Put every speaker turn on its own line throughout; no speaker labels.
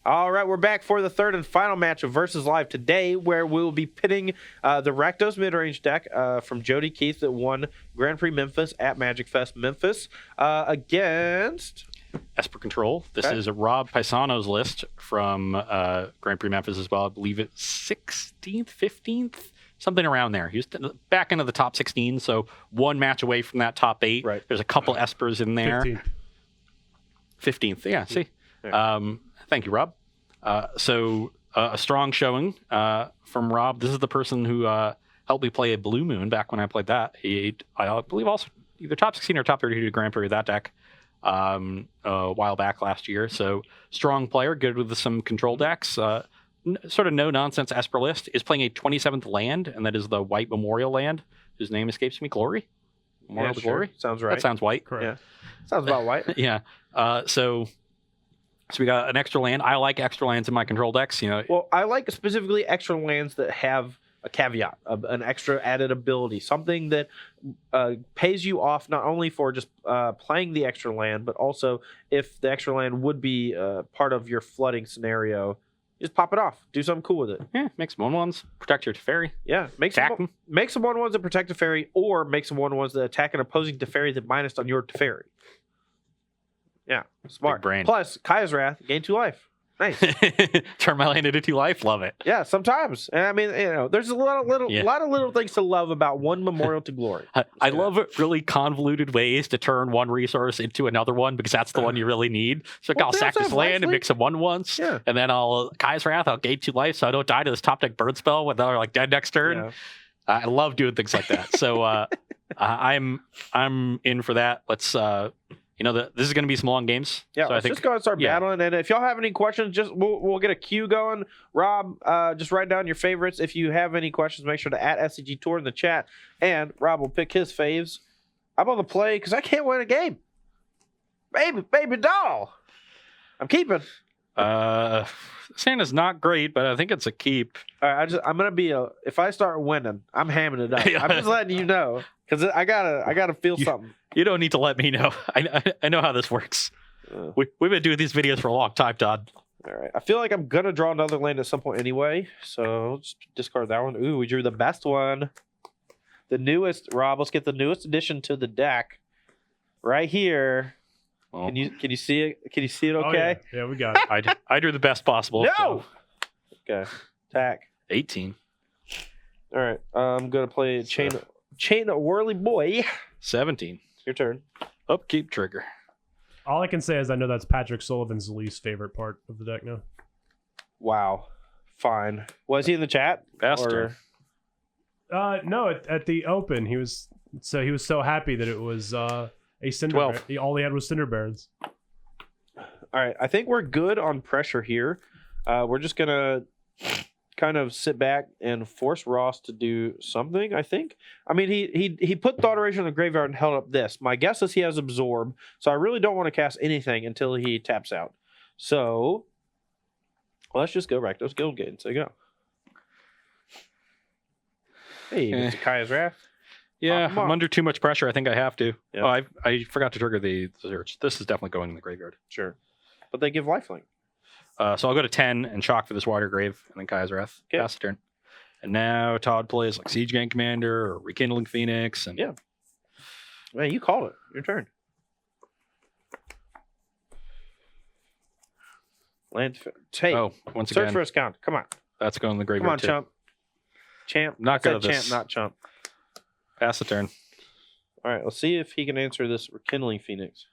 All right, we're back for the third and final match of Versus Live today, where we will be pitting the Rakdos Midrange deck from Jody Keith that won Grand Prix Memphis at Magic Fest Memphis against
Esper Control. This is Rob Paisano's list from Grand Prix Memphis as well. I believe it's 16th, 15th, something around there. He was back into the top 16, so one match away from that top 8.
Right.
There's a couple Espers in there. 15th, yeah, see. Thank you, Rob. So a strong showing from Rob. This is the person who helped me play a Blue Moon back when I played that. I believe also either top 16 or top 32 Grand Prix with that deck a while back last year. So strong player, good with some control decks. Sort of no-nonsense Esper list. Is playing a 27th land, and that is the white Memorial land, whose name escapes me. Glory? Memorial to Glory?
Sounds right.
That sounds white.
Correct. Yeah. Sounds about white.
Yeah. So we got an extra land. I like extra lands in my control decks.
Well, I like specifically extra lands that have a caveat, an extra added ability, something that pays you off not only for just playing the extra land, but also if the extra land would be part of your flooding scenario, just pop it off. Do something cool with it.
Yeah, make some 1/1s. Protect your Teferi.
Yeah, make some 1/1s that protect Teferi, or make some 1/1s that attack an opposing Teferi that minus on your Teferi. Yeah, smart.
Big brain.
Plus, Kaya's Wrath, gain 2 life. Nice.
Turn my land into 2 life. Love it.
Yeah, sometimes. And I mean, there's a lot of little things to love about one Memorial to Glory.
I love really convoluted ways to turn one resource into another one because that's the one you really need. So I'll sack this land and make some 1/1s, and then Kai's Wrath, I'll gain 2 life so I don't die to this top deck bird spell with another dead next turn. Yeah. I love doing things like that. So I'm in for that. Let's this is going to be some long games.
Yeah,
so
let's just go ahead and start battling. And if y'all have any questions, we'll get a queue going. Rob, just write down your favorites. If you have any questions, make sure to @SCG Tour in the chat. And Rob will pick his faves. I'm on the play because I can't win a game. Baby doll. I'm keeping.
Santa's not great, but I think it's a keep.
All right, I'm gonna be if I start winning, I'm hamming it up. I'm just letting you know because I gotta feel something.
You don't need to let me know. I know how this works. We've been doing these videos for a long time, Todd.
All right. I feel like I'm gonna draw another land at some point anyway, so let's discard that one. Ooh, we drew the best one, the newest. Rob, let's get the newest addition to the deck, right here. Well, can you see it? Can you see it? Okay.
Oh, yeah, we got it.
I drew the best possible.
No.
So.
Okay. Attack.
18.
All right. I'm gonna play chain of Whirly Boy.
17.
Your turn.
Upkeep trigger.
All I can say is I know that's Patrick Sullivan's least favorite part of the deck now.
Wow. Fine. Was he in the chat?
Bastard.
No, at the open he was so happy that it was a Cinder
12.
All he had was Cinder Barons.
All right. I think we're good on pressure here. We're just gonna kind of sit back and force Ross to do something, I think. I mean, he put Thought Erasure in the graveyard and held up this. My guess is he has Absorb, so I really don't want to cast anything until he taps out. So, let's just go Rakdos Guildgate. So go. Hey, Mr. Kaya's Wrath.
Yeah, I'm under too much pressure. I think I have to.
Yep.
Oh, I forgot to trigger the search. This is definitely going in the graveyard.
Sure. But they give lifelink.
So I'll go to 10 and shock for this Water Grave, and then Kaya's Wrath.
Okay.
Pass the turn. And now Todd plays like Siege Gang Commander or Rekindling Phoenix. And
yeah. Man, you called it. Your turn. Land take.
Oh, once
Search
again.
for a scout. Come on.
That's going in the graveyard.
Come on,
too.
chump. Champ.
Not good at this.
Champ, not chump.
Pass the turn.
All right, let's see if he can answer this Rekindling Phoenix.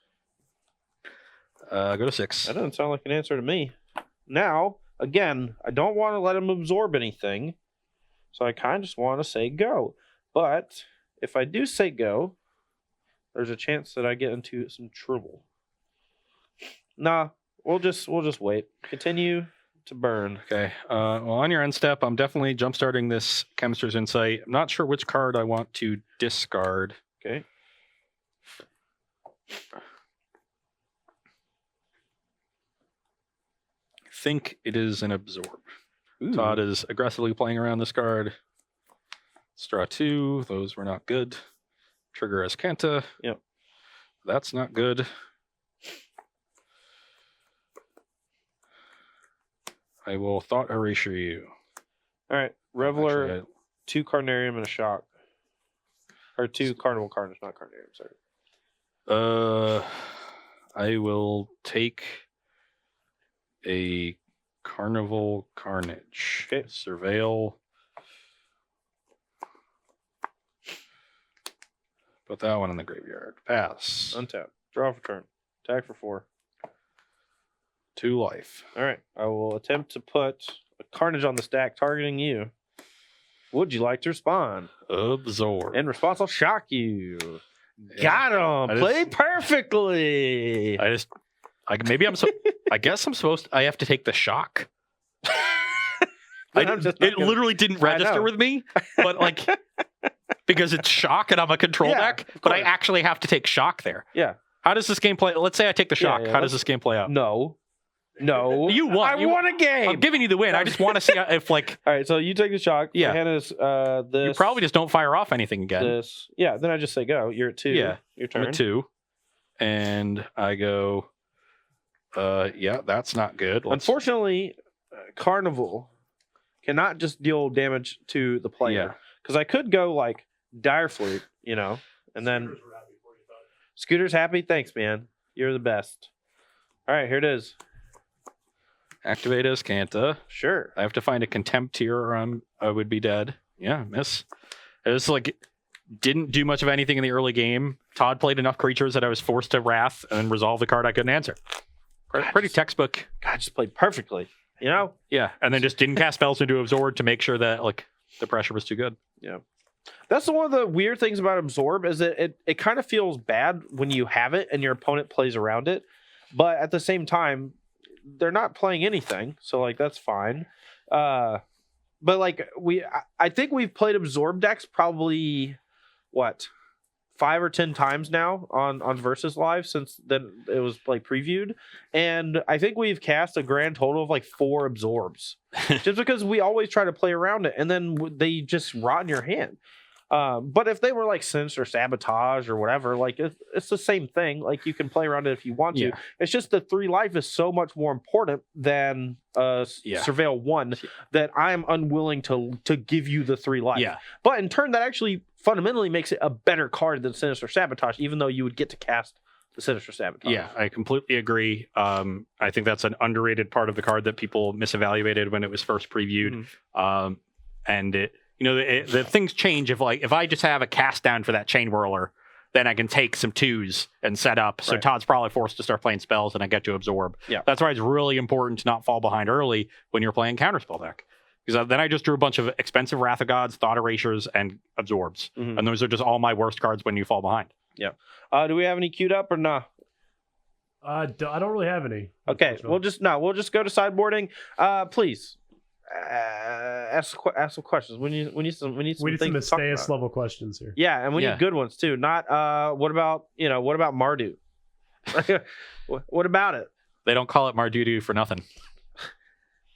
Go to 6.
That doesn't sound like an answer to me. Now, again, I don't want to let him absorb anything, so I kind of just want to say go. But if I do say go, there's a chance that I get into some trouble. Nah, we'll just wait. Continue to burn.
Okay. Well, on your end step, I'm definitely jumpstarting this Chemist's Insight. I'm not sure which card I want to discard.
Okay.
I think it is an Absorb.
Ooh.
Todd is aggressively playing around this card. Straw 2. Those were not good. Trigger as Kenta.
Yep.
That's not good. I will Thought Erasure you.
All right, Reveler,
Actually,
2 Carnarium and a Shock. Or 2 Carnival Carnage, not Carnarium, sorry.
I will take a Carnival Carnage.
Okay.
Surveil. Put that one in the graveyard. Pass.
Untap. Draw for turn. Attack for 4.
2 life.
All right, I will attempt to put a Carnage on the stack targeting you. Would you like to respond?
Absorb.
In response, I'll shock you.
Yeah.
Got him.
I
Play perfectly.
I guess I'm supposed to, I have to take the shock.
Then I'm just not
It
gonna-
literally didn't
I
register
know.
with me, but like because it's shock and I'm a control
Yeah,
deck,
of
but I
course.
actually have to take shock there.
Yeah.
How does this game play? Let's say I take the shock.
yeah,
How does this game play out?
No.
You won.
I won a game.
I'm giving you the win. I just want to see if like
All right, so you take the shock.
Yeah.
My hand is this.
you probably just don't fire off anything again.
This. Yeah, then I just say go. You're at 2.
Yeah.
Your
I'm
turn.
at 2, and I go. Yeah, that's not good.
Unfortunately, Carnival cannot just deal damage to the player. Because I could go like Dire Flute, and then Scooter's happy. Thanks, man. You're the best. All right, here it is.
Activate Azcanta.
Sure.
I have to find a contempt tier or I would be dead. Yeah, miss. It's like didn't do much of anything in the early game. Todd played enough creatures that I was forced to wrath and resolve the card I couldn't answer. Pretty textbook.
God, just played perfectly.
Yeah, and then just didn't cast spells into Absorb to make sure that like the pressure was too good.
Yeah. That's one of the weird things about Absorb is that it kind of feels bad when you have it and your opponent plays around it. But at the same time, they're not playing anything. So like that's fine. But like I think we've played Absorb decks probably 5 or 10 times now on Versus Live since then it was like previewed. And I think we've cast a grand total of like 4 Absorbs. Just because we always try to play around it and then they just rot in your hand. But if they were like Sinister Sabotage or whatever, like it's the same thing. Like you can play around it if you want to.
Yeah.
It's just the 3 life is so much more important than Surveil 1 that I am unwilling to give you the 3 life.
Yeah.
But in turn, that actually fundamentally makes it a better card than Sinister Sabotage, even though you would get to cast the Sinister Sabotage.
Yeah, I completely agree. I think that's an underrated part of the card that people misevaluated when it was first previewed. And it, the things change if I just have a cast down for that Chain Whirler, then I can take some 2s and set up. So
Right.
Todd's probably forced to start playing spells and I get to Absorb.
Yeah.
That's why it's really important to not fall behind early when you're playing Counterspell deck. Because then I just drew a bunch of expensive Wrath of Gods, Thought Erasures, and Absorbs.
Mhm.
And those are just all my worst cards when you fall behind.
Do we have any queued up or nah?
I don't really have any.
Okay,
unfortunately.
we'll just go to sideboarding. Please ask some questions. We need some
We need some
things to talk
Masteus
about.
level questions here.
Yeah, and we
Yeah.
need good ones too. Not what about Mardu? What about it?
They don't call it Mardudu for nothing.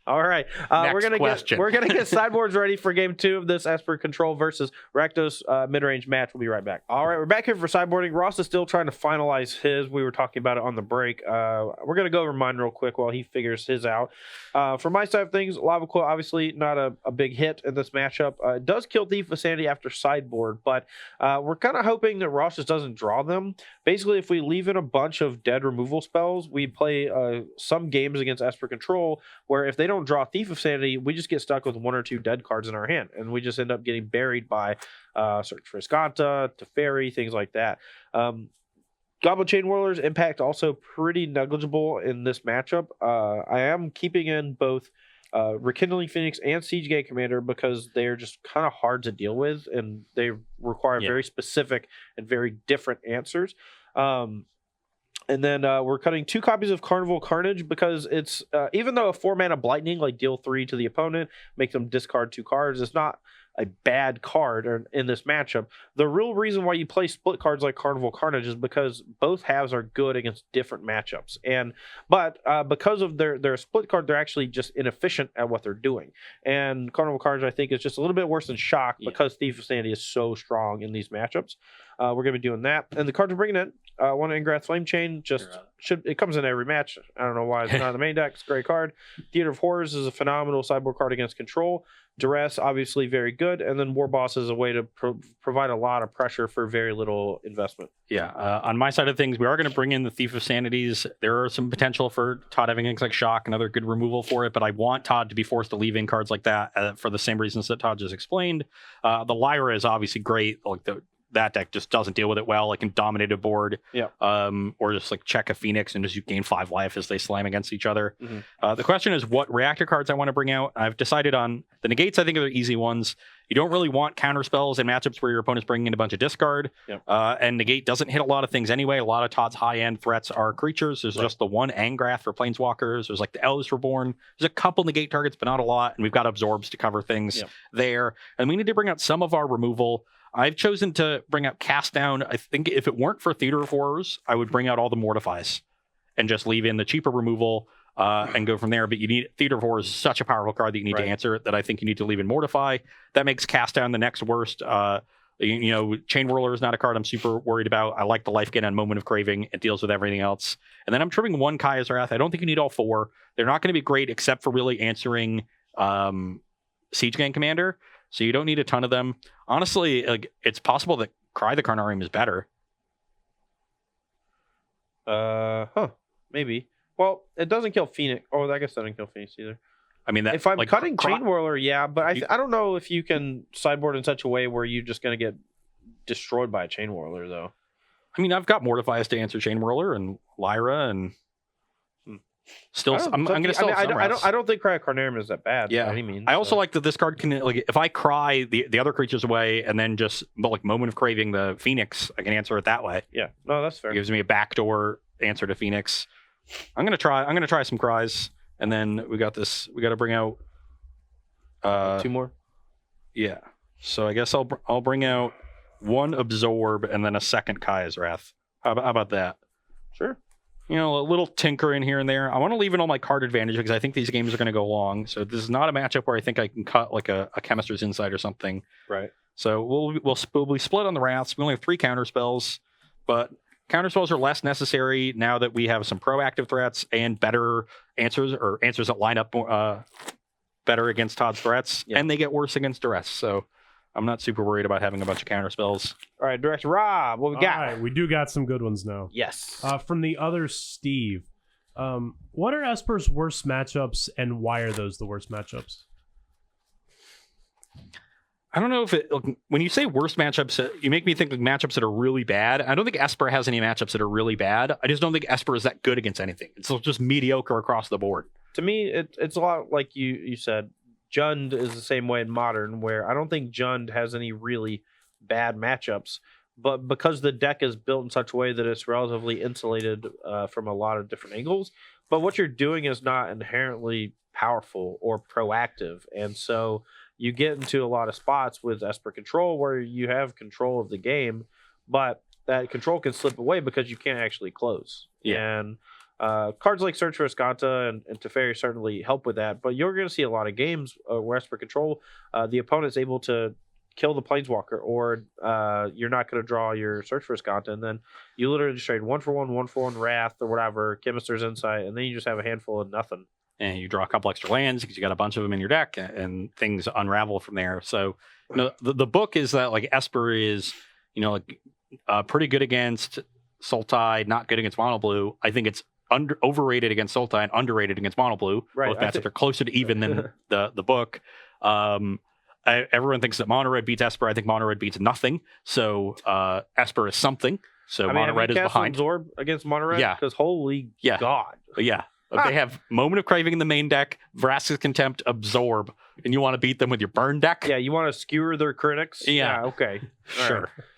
All right,
Next
we're gonna
question.
get sideboards ready for game 2 of this Esper Control versus Rakdos mid-range match. We'll be right back. All right, we're back here for sideboarding. Ross is still trying to finalize his. We were talking about it on the break. We're gonna go over mine real quick while he figures his out. For my side of things, Lava Quill obviously not a big hit in this matchup. It does kill Thief of Sanity after sideboard, but we're kind of hoping that Ross just doesn't draw them. Basically, if we leave in a bunch of dead removal spells, we play some games against Esper Control where if they don't draw Thief of Sanity, we just get stuck with 1 or 2 dead cards in our hand, and we just end up getting buried by Search for Escanta, Teferi, things like that. Goblin Chain Whirler's impact also pretty negligible in this matchup. I am keeping in both Rekindling Phoenix and Siege Gate Commander because they're just kind of hard to deal with, and they require very specific and very different answers. And then we're cutting 2 copies of Carnival Carnage because it's even though a 4-mana Blightning, like deal 3 to the opponent, make them discard 2 cards, it's not a bad card in this matchup. The real reason why you play split cards like Carnival Carnage is because both halves are good against different matchups. But because of their split card, they're actually just inefficient at what they're doing. And Carnival Carnage, I think, is just a little bit worse than Shock because Thief of Sanity is so strong in these matchups. We're going to be doing that. And the cards we're bringing in, one Ingrath Flame Chain, it comes in every match. I don't know why it's not in the main deck. It's a great card. Theater of Horrors is a phenomenal sideboard card against control. Duress, obviously very good. And then War Boss is a way to provide a lot of pressure for very little investment.
Yeah. On my side of things, we are going to bring in the Thief of Sanities. There are some potential for Todd having things like Shock and other good removal for it, but I want Todd to be forced to leave in cards like that for the same reasons that Todd just explained. The Lyra is obviously great. Like that deck just doesn't deal with it well, like in dominated board.
Yeah.
Or just like check a Phoenix and just you gain 5 life as they slam against each other.
Mm-hmm.
The question is what reactor cards I want to bring out. I've decided on the negates. I think are the easy ones. You don't really want counter spells in matchups where your opponent's bringing in a bunch of discard.
Yep.
And negate doesn't hit a lot of things anyway. A lot of Todd's high-end threats are creatures. There's just the one Angrath for Planeswalkers. There's like the Eldest Reborn. There's a couple negate targets, but not a lot. And we've got absorbs to cover things there. And we need to bring out some of our removal. I've chosen to bring out Cast Down. I think if it weren't for Theater of Horrors, I would bring out all the Mortifies and just leave in the cheaper removal and go from there. But you need Theater of Horrors is such a powerful card that you need to answer that I think you need to leave in Mortify. That makes Cast Down the next worst. Chain Whirler is not a card I'm super worried about. I like the life gain on Moment of Craving. It deals with everything else. And then I'm trimming 1 Kaya's Wrath. I don't think you need all 4. They're not going to be great except for really answering Siege Gang Commander. So you don't need a ton of them. Honestly, like it's possible that Cry the Carnarium is better.
Maybe. Well, it doesn't kill Phoenix. Oh, I guess that doesn't kill Phoenix either.
I mean,
if I'm cutting Chain Whirler, but I don't know if you can sideboard in such a way where you're just going to get destroyed by a Chain Whirler, though.
I mean, I've got Mortifies to answer Chain Whirler and Lyra and still. I'm going to still.
I don't think Cry Carnarium is that bad.
Yeah,
by any means.
I also like that this card can like if I cry the other creatures away and then just like Moment of Craving the Phoenix, I can answer it that way.
Yeah, no, that's fair.
It gives me a backdoor answer to Phoenix. I'm gonna try some cries, and then we got this. We got to bring out
2 more.
Yeah, so I guess I'll bring out 1 Absorb and then a second Kaya's Wrath. How about that?
Sure.
A little tinker in here and there. I want to leave in all my card advantage because I think these games are going to go long. So this is not a matchup where I think I can cut like a Chemist's Insight or something.
Right.
So we'll be split on the Wraths. We only have 3 counter spells, but counter spells are less necessary now that we have some proactive threats and better answers or answers that line up better against Todd's threats, and they get worse against Duress. So I'm not super worried about having a bunch of counter spells.
All right, Director Rob, what we got?
All right, we do got some good ones now.
Yes.
From the other Steve, what are Esper's worst matchups, and why are those the worst matchups?
I don't know if when you say worst matchups, you make me think of matchups that are really bad. I don't think Esper has any matchups that are really bad. I just don't think Esper is that good against anything. It's just mediocre across the board.
To me, it's a lot like you said. Jund is the same way in Modern, where I don't think Jund has any really bad matchups, but because the deck is built in such a way that it's relatively insulated from a lot of different angles, but what you're doing is not inherently powerful or proactive, and so you get into a lot of spots with Esper Control where you have control of the game, but that control can slip away because you can't actually close.
Yeah.
And cards like Search for Escanta and Teferi certainly help with that, but you're going to see a lot of games where Esper Control, the opponent's able to kill the Planeswalker, or you're not going to draw your Search for Escanta, and then you literally just trade 1-for-1 Wrath or whatever, Chemist's Insight, and then you just have a handful of nothing.
And you draw a couple extra lands because you got a bunch of them in your deck, and things unravel from there. So, the book is that like Esper is, pretty good against Sultai, not good against Mono Blue. I think it's overrated against Sultai and underrated against Mono Blue.
Right.
Both matchups are closer to even than the book. Everyone thinks that Mono Red beats Esper. I think Mono Red beats nothing. So Esper is something. So Mono Red is behind.
Absorb against Mono Red?
Yeah.
Because holy God.
Yeah. They have Moment of Craving in the main deck, Vraska's Contempt, Absorb, and you want to beat them with your burn deck?
Yeah, you want to skewer their critics?
Yeah.
Okay.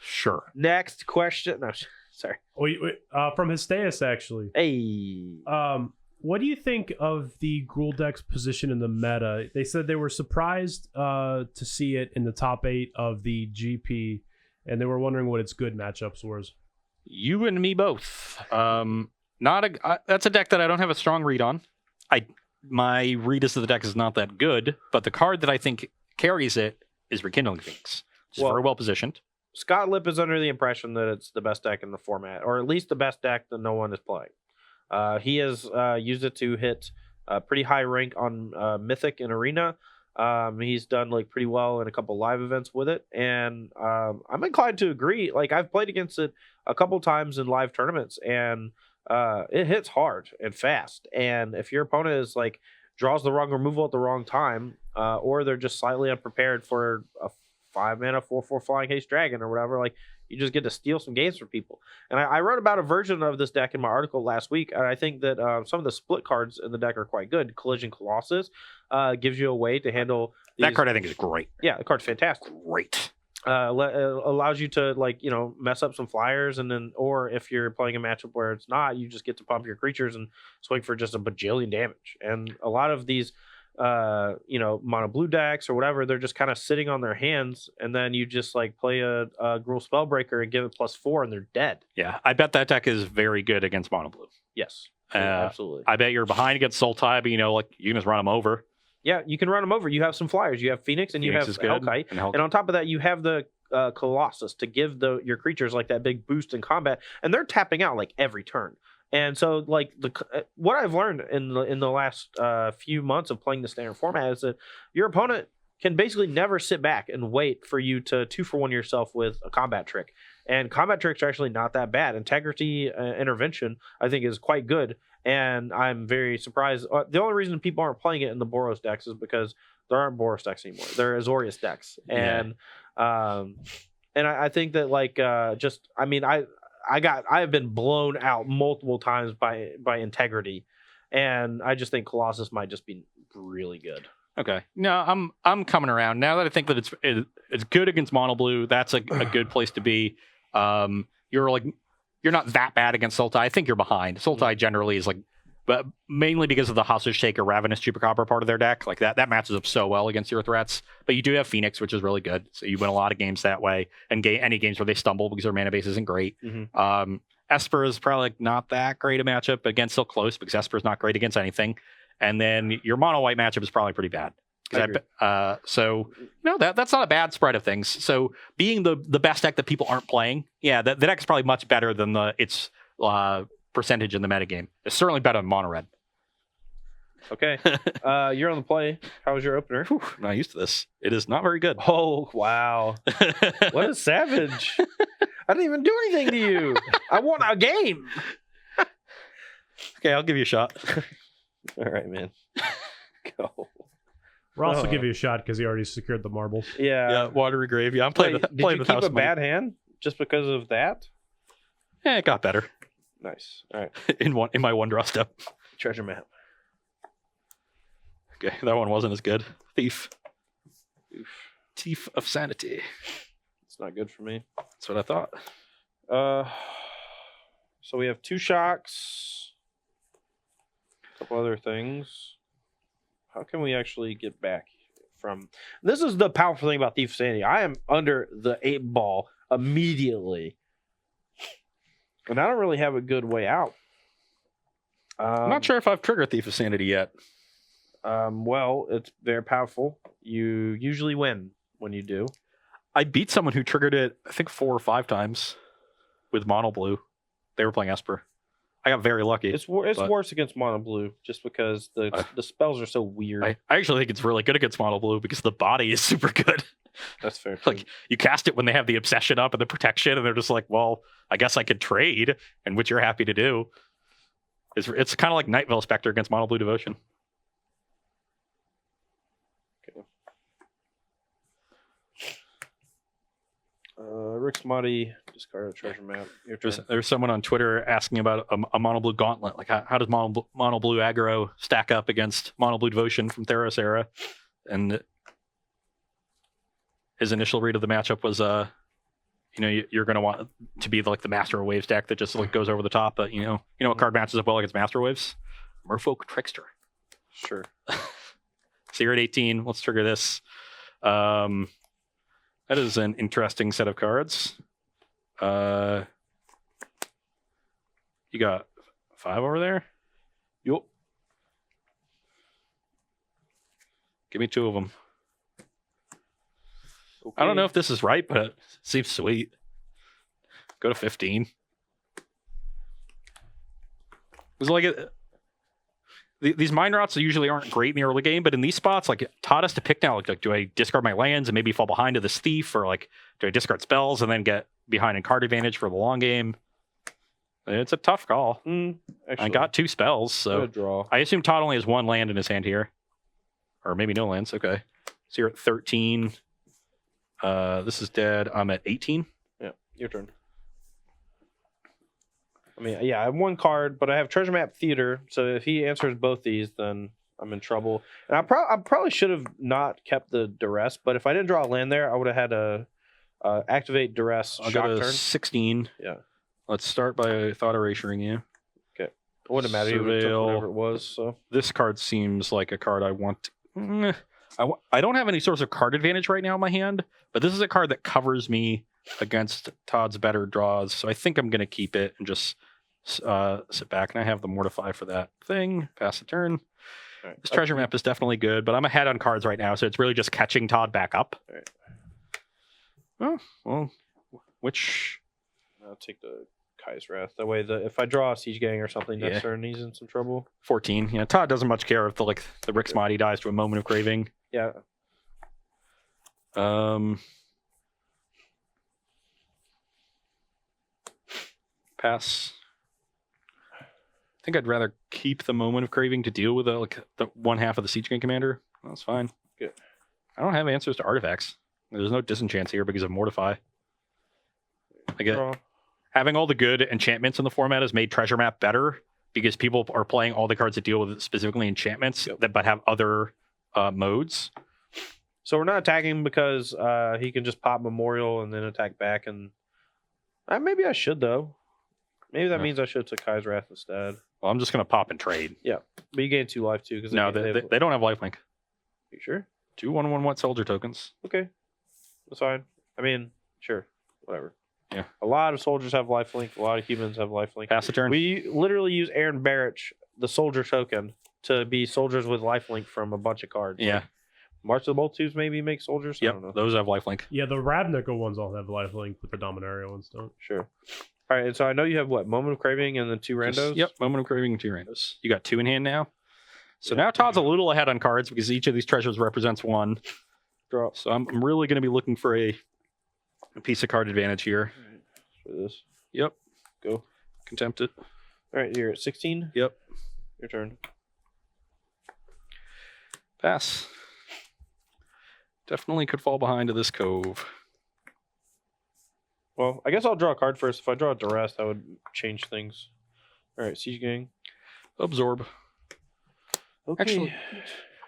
Sure.
Next question. No, sorry.
From Hysteus, actually.
Hey.
What do you think of the Gruul deck's position in the meta? They said they were surprised to see it in the top 8 of the GP, and they were wondering what its good matchups was.
You and me both. That's a deck that I don't have a strong read on. My read as to the deck is not that good, but the card that I think carries it is Rekindling Phoenix. It's very well positioned.
Scott Lipp is under the impression that it's the best deck in the format, or at least the best deck that no one is playing. He has used it to hit a pretty high rank on Mythic and Arena. He's done like pretty well in a couple live events with it, and I'm inclined to agree. Like, I've played against it a couple times in live tournaments, and it hits hard and fast. And if your opponent is like draws the wrong removal at the wrong time, or they're just slightly unprepared for a 5-mana 4/4 Flying Haste Dragon or whatever, like, you just get to steal some games from people. And I wrote about a version of this deck in my article last week, and I think that some of the split cards in the deck are quite good. Collision Colossus gives you a way to handle these.
That card I think is great.
Yeah, the card's fantastic.
Great.
Allows you to, like, mess up some flyers, and then, or if you're playing a matchup where it's not, you just get to pump your creatures and swing for just a bajillion damage. And a lot of these mono blue decks or whatever, they're just kind of sitting on their hands, and then you just like play a Gruul Spellbreaker and give it +4 and they're dead.
Yeah, I bet that deck is very good against mono blue.
Yes, absolutely.
I bet you're behind against Sultai, but you can just run them over.
Yeah, you can run them over. You have some flyers. You have Phoenix and
Phoenix
you have Hellkite. And on top of that, you have the Colossus to give your creatures like that big boost in combat, and they're tapping out like every turn. And so, like, what I've learned in the last few months of playing the standard format is that your opponent can basically never sit back and wait for you to 2-for-1 yourself with a combat trick. And combat tricks are actually not that bad. Integrity Intervention, I think, is quite good. And I'm very surprised. The only reason people aren't playing it in the Boros decks is because there aren't Boros decks anymore. There are Azorius decks. And I think that, like, I have been blown out multiple times by Integrity, and I just think Colossus might just be really good.
Okay, no, I'm coming around now that I think that it's good against mono blue. That's a good place to be. You're not that bad against Sultai. I think you're behind. Sultai generally is like, but mainly because of the Hostage Taker, Ravenous Chupacabra part of their deck. Like that matches up so well against your threats. But you do have Phoenix, which is really good. So you win a lot of games that way, and any games where they stumble because their mana base isn't great. Mm-hmm. Esper is probably not that great a matchup, but again, still close because Esper is not great against anything. And then your mono white matchup is probably pretty bad. So that's not a bad spread of things. So being the best deck that people aren't playing, the deck is probably much better than its percentage in the metagame. It's certainly better than mono red.
Okay, you're on the play. How was your opener?
Whew, I'm not used to this. It is not very good.
Oh, wow. What a savage. I didn't even do anything to you. I won a game.
Okay, I'll give you a shot.
All right, man. Go.
Ross will give you a shot because he already secured the marbles.
Yeah.
Watery Grave. Yeah, I'm playing
Did you
with
keep
house
a
money.
bad hand just because of that?
Yeah, it got better.
Nice. All right.
in my one draw step.
Treasure map.
Okay, that one wasn't as good. Thief.
Oof.
Thief of Sanity.
It's not good for me.
That's what I thought.
So we have 2 shocks. A couple other things. How can we actually get back from... This is the powerful thing about Thief of Sanity. I am under the 8 ball immediately. And I don't really have a good way out.
I'm not sure if I've triggered Thief of Sanity yet.
Well, it's very powerful. You usually win when you do.
I beat someone who triggered it, I think 4 or 5 times with mono blue. They were playing Esper. I got very lucky.
It's worse against mono blue just because the spells are so weird.
I actually think it's really good against mono blue because the body is super good.
That's fair. Too.
Like, you cast it when they have the obsession up and the protection, and they're just like, well, I guess I could trade, and which you're happy to do. It's kind of like Night Veil Spectre against mono blue Devotion.
Rick Smutty, discard a treasure map.
There's someone on Twitter asking about a mono blue Gauntlet. Like, how does mono blue aggro stack up against mono blue Devotion from Theros era? And his initial read of the matchup was, you're going to want to be like the Master of Waves deck that just like goes over the top. But you know what card matches up well against Master of Waves? Merfolk Trickster.
Sure.
So you're at 18. Let's trigger this. That is an interesting set of cards. You got 5 over there?
Yup.
Give me 2 of them.
Okay.
I don't know if this is right, but it seems sweet. Go to 15. It's like these mind rots usually aren't great in the early game, but in these spots, like, taught us to pick now. Like, do I discard my lands and maybe fall behind to this thief, or like, do I discard spells and then get behind in card advantage for the long game? It's a tough call. I got 2 spells, so
draw.
I assume Todd only has 1 land in his hand here, or maybe no lands. Okay, so you're at 13. This is dead. I'm at 18.
Yeah, your turn. I mean, yeah, I have 1 card, but I have Treasure Map Theater, so if he answers both these, then I'm in trouble. And I probably should have not kept the Duress, but if I didn't draw a land there, I would have had to activate Duress.
I'll
shock
go to
turn.
16.
Yeah.
Let's start by thought erasuring you.
Okay. It wouldn't matter. You would have took whatever it was. So
this card seems like a card I want. I don't have any source of card advantage right now in my hand, but this is a card that covers me against Todd's better draws. So I think I'm going to keep it and just sit back. And I have the Mortify for that thing. Pass the turn.
right.
This treasure map is definitely good, but I'm ahead on cards right now, so it's really just catching Todd back up.
All right.
Oh, well, which...
I'll take the Kai's Wrath. That way, if I draw a Siege Gang or something
Yeah.
next turn, he's in some trouble.
14. Yeah, Todd doesn't much care if the Rick's Mighty dies to a Moment of Craving.
Yeah.
Pass. I think I'd rather keep the Moment of Craving to deal with the one half of the Siege Gang Commander. That's fine.
Good.
I don't have answers to artifacts. There's no disenchants here because of Mortify. I get
Draw.
having all the good enchantments in the format has made Treasure Map better because people are playing all the cards that deal with specifically enchantments but have other modes.
So we're not attacking because he can just pop Memorial and then attack back. And maybe I should, though. Maybe that means I should have took Kai's Wrath instead.
Well, I'm just going to pop and trade.
Yeah. But you gain 2 life, too. Cause
No, they don't have lifelink.
You sure?
2 1/1 white soldier tokens.
Okay. That's fine. I mean, sure. Whatever.
Yeah.
A lot of soldiers have lifelink. A lot of humans have lifelink.
Pass the turn.
We literally use Aaron Barrich, the soldier token, to be soldiers with lifelink from a bunch of cards.
Yeah.
March of the Multitudes maybe make soldiers? I
Yep,
don't know.
those have lifelink.
Yeah, the Ravnica ones all have lifelink, but the Dominaria ones don't.
Sure. All right, and so I know you have what? Moment of Craving and then 2 randos?
Yep, Moment of Craving and 2 randos. You got 2 in hand now. So now Todd's a little ahead on cards because each of these treasures represents 1.
Draw.
So I'm really going to be looking for a piece of card advantage here.
For this.
Yep.
Go.
Contempt it.
All right, you're at 16.
Yep.
Your turn.
Pass. Definitely could fall behind to this cove.
Well, I guess I'll draw a card first. If I draw a Duress, that would change things. All right, Siege Gang.
Absorb.
Okay.
Actually,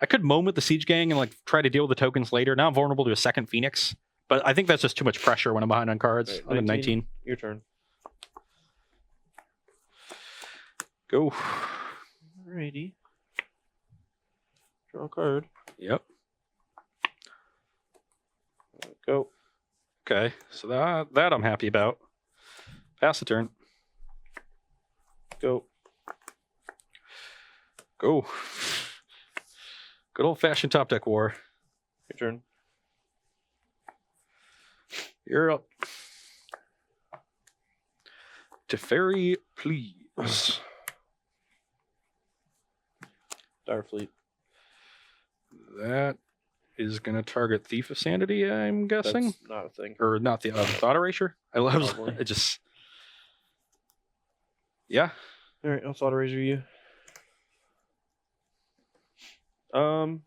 I could moment the Siege Gang and try to deal with the tokens later. Now I'm vulnerable to a second Phoenix. But I think that's just too much pressure when I'm behind on cards.
Right,
I'm at 19.
Your turn.
Go.
Alrighty. Draw a card.
Yep.
Go.
Okay. So that I'm happy about. Pass the turn.
Go.
Go. Good old-fashioned top deck war.
Your turn.
You're up. Teferi, please.
Direfleet.
That is going to target Thief of Sanity, I'm guessing.
That's not a thing.
Or not the Thought Erasure. I love
Probably.
it. Just. Yeah.
All right, I'll Thought Eraser you. I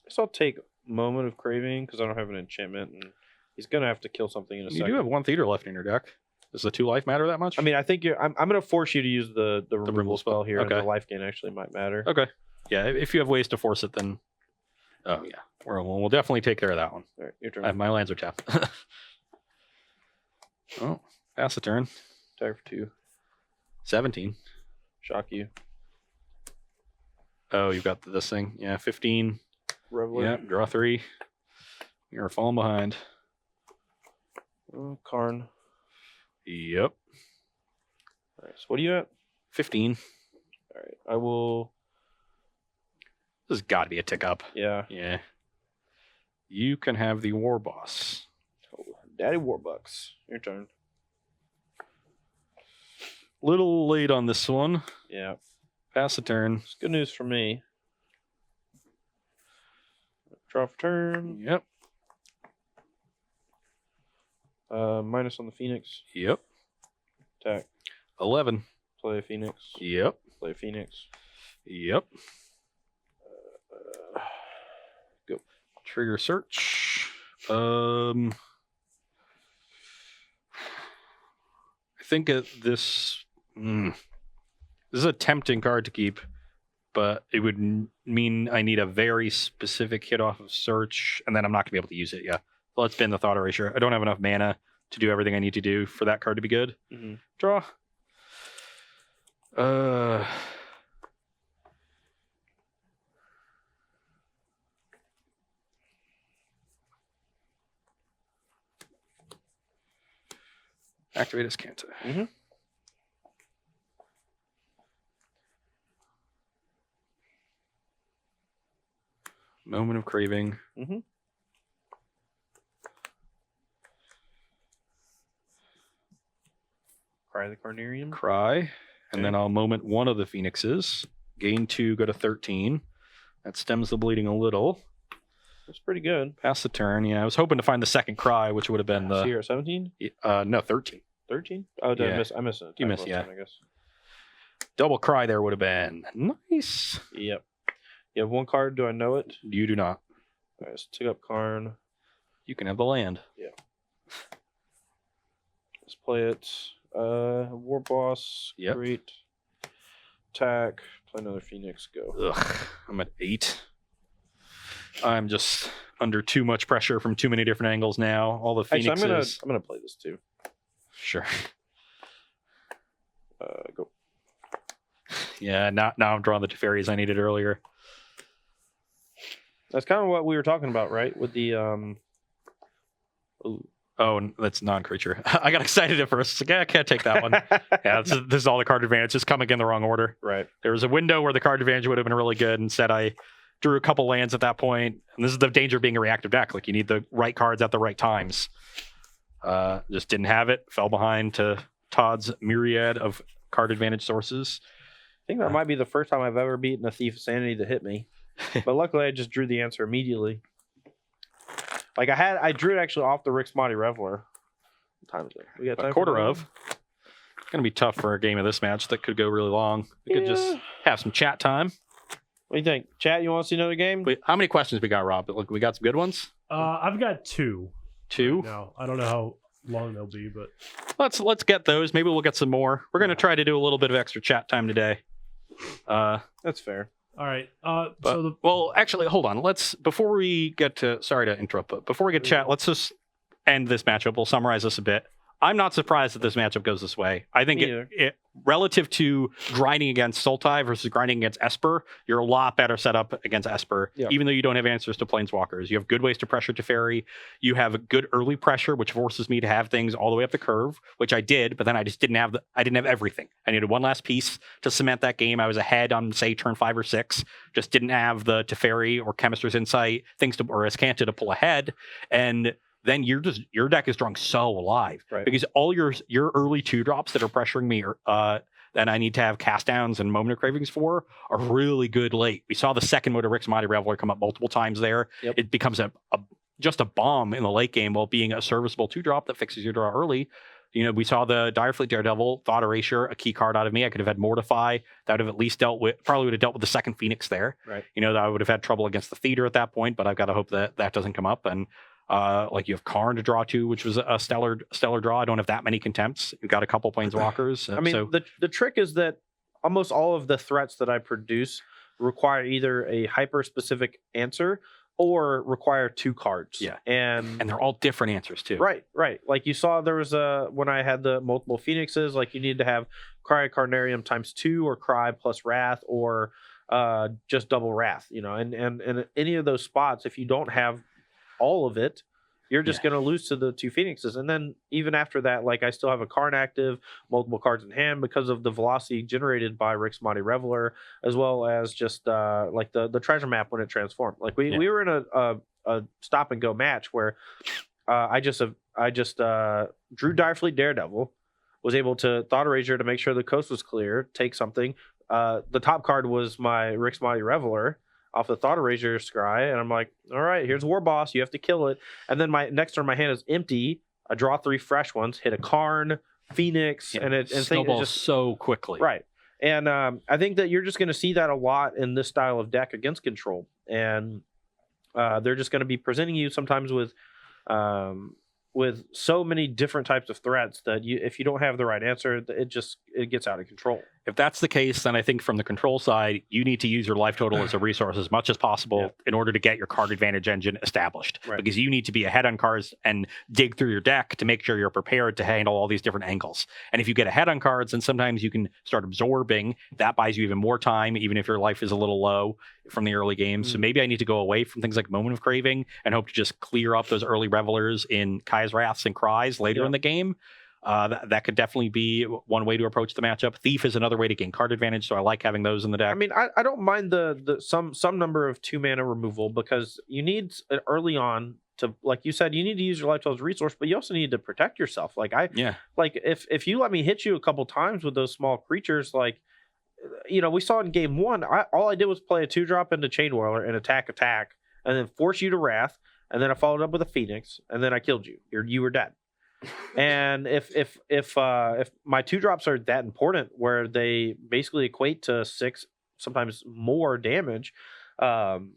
guess I'll take Moment of Craving because I don't have an enchantment, and he's gonna have to kill something in a
You
second.
do have 1 Theater left in your deck. Does the 2 life matter that much?
I mean, I think I'm gonna force you to use the removal spell here.
Okay.
And the life gain actually might matter.
Okay. Yeah, if you have ways to force it, then. Oh, yeah. We'll definitely take care of that one.
All right, your turn.
My lands are tapped. Oh, pass the turn.
Tire for 2.
17.
Shock you.
Oh, you've got this thing. Yeah, 15.
Reveler.
Yep, draw 3. You're falling behind.
Oh, Karn.
Yep.
All right. So what are you at?
15.
All right. I will.
This has got to be a tick up.
Yeah.
Yeah. You can have the War Boss.
Oh, Daddy Warbucks. Your turn.
Little late on this one.
Yeah.
Pass the turn.
It's good news for me. Draw for turn.
Yep.
Minus on the Phoenix.
Yep.
Attack.
11.
Play a Phoenix.
Yep.
Play a Phoenix.
Yep.
Go.
Trigger search. I think this is a tempting card to keep, but it would mean I need a very specific hit off of search, and then I'm not gonna be able to use it. Yeah. So let's spin the Thought Erasure. I don't have enough mana to do everything I need to do for that card to be good.
Mm-hmm.
Draw. Activate Escanta.
Mm-hmm.
Moment of Craving.
Mm-hmm. Cry the Carnarium.
Cry. And then I'll moment one of the Phoenixes. Gain 2, go to 13. That stems the bleeding a little.
That's pretty good.
Pass the turn. Yeah, I was hoping to find the second Cry, which would have been
So
the...
you're at 17?
No, 13.
13? Oh, did
Yeah.
I miss it.
You missed, yeah.
I guess.
Double Cry there would have been nice.
Yep. You have one card. Do I know it?
You do not.
All right, let's take up Karn.
You can have the land.
Let's play it. War Boss.
Yep.
Great. Attack. Play another Phoenix. Go.
Ugh, I'm at 8. I'm just under too much pressure from too many different angles now. All the Phoenixes.
Actually, I'm gonna play this too.
Sure.
Go.
Yeah, now I'm drawing the Teferis I needed earlier.
That's kind of what we were talking about, right? With the Ooh.
Oh, that's non-creature. I got excited at first. Like, yeah, I can't take that one. Yeah, this is all the card advantage. Just coming in the wrong order.
Right.
There was a window where the card advantage would have been really good. Instead, I drew a couple lands at that point. And this is the danger of being a reactive deck. Like, you need the right cards at the right times. Just didn't have it. Fell behind to Todd's myriad of card advantage sources.
I think that might be the first time I've ever beaten a Thief of Sanity to hit me. But luckily, I just drew the answer immediately. Like I drew it actually off the Rick's Mighty Reveler. What time is it? We got time
A quarter
for
of. It's going to be tough for a game of this match that could go really long. We could just
Yeah.
have some chat time.
What do you think? Chat, you want to see another game?
Wait, how many questions we got, Rob? Look, we got some good ones.
I've got 2.
2.
No, I don't know how long they'll be, but
Let's get those. Maybe we'll get some more. We're going to try to do a little bit of extra chat time today.
That's fair.
all right.
But, well, actually, hold on. Before we get to, sorry to interrupt, but before we get to chat, let's just end this matchup. We'll summarize this a bit. I'm not surprised that this matchup goes this way. I think
Me either.
it relative to grinding against Sultai versus grinding against Esper, you're a lot better set up against Esper,
Yeah.
even though you don't have answers to Planeswalkers. You have good ways to pressure Teferi. You have a good early pressure, which forces me to have things all the way up the curve, which I did, but then I just didn't have everything. I needed one last piece to cement that game. I was ahead on, say, turn 5 or 6. Just didn't have the Teferi or Chemist's Insight, or Escanta to pull ahead. And then your deck is drawing so alive,
Right.
because all your early 2-drops that are pressuring me that I need to have cast downs and moment of cravings for are really good late. We saw the second mode of Rick's Mighty Reveler come up multiple times there.
Yep.
It becomes just a bomb in the late game while being a serviceable 2-drop that fixes your draw early. You know, we saw the Direfleet Daredevil, Thought Erasure, a key card out of me. I could have had Mortify. That would have at least probably would have dealt with the second Phoenix there.
Right.
You know, I would have had trouble against the Theater at that point, but I've got to hope that doesn't come up. And like you have Karn to draw to, which was a stellar draw. I don't have that many contempts. You've got a couple Planeswalkers.
I mean, the trick is that almost all of the threats that I produce require either a hyper-specific answer or require 2 cards.
Yeah.
And
they're all different answers too.
Right. Like you saw there was when I had the multiple Phoenixes, like you need to have Cry Carnarium ×2 or Cry plus Wrath or just double Wrath, and any of those spots, if you don't have all of it, you're just going to lose to the 2 Phoenixes. And then even after that, like I still have a Karn active, multiple cards in hand because of the velocity generated by Rick's Mighty Reveler, as well as just like the treasure map when it transformed. Like we were in a stop and go match where I just drew Direfleet Daredevil, was able to Thought Erasure to make sure the coast was clear, take something. The top card was my Rick's Mighty Reveler off the Thought Erasure scry, and I'm like, all right, here's War Boss, you have to kill it. And then my next turn, my hand is empty. I draw 3 fresh ones, hit a Karn, Phoenix, and
snowballs just so quickly.
Right. And I think that you're just going to see that a lot in this style of deck against control. And they're just going to be presenting you sometimes with so many different types of threats that if you don't have the right answer, it gets out of control.
If that's the case, then I think from the control side, you need to use your life total as a resource as much as possible in order to get your card advantage engine established.
Right.
Because you need to be ahead on cards and dig through your deck to make sure you're prepared to handle all these different angles. And if you get ahead on cards, then sometimes you can start absorbing. That buys you even more time, even if your life is a little low from the early game. So maybe I need to go away from things like Moment of Craving and hope to just clear up those early Revelers in Kai's Wraths and Cries later in the game. That could definitely be one way to approach the matchup. Thief is another way to gain card advantage, so I like having those in the deck.
I mean, I don't mind the some number of 2 mana removal, because you need early on to, like you said, you need to use your life total as a resource, but you also need to protect yourself. Like if you let me hit you a couple times with those small creatures, like we saw in game 1, all I did was play a 2-drop into Chain Whirler and attack, and then force you to Wrath, and then I followed up with a Phoenix, and then I killed you. You were dead. And if my 2-drops are that important, where they basically equate to 6, sometimes more damage, and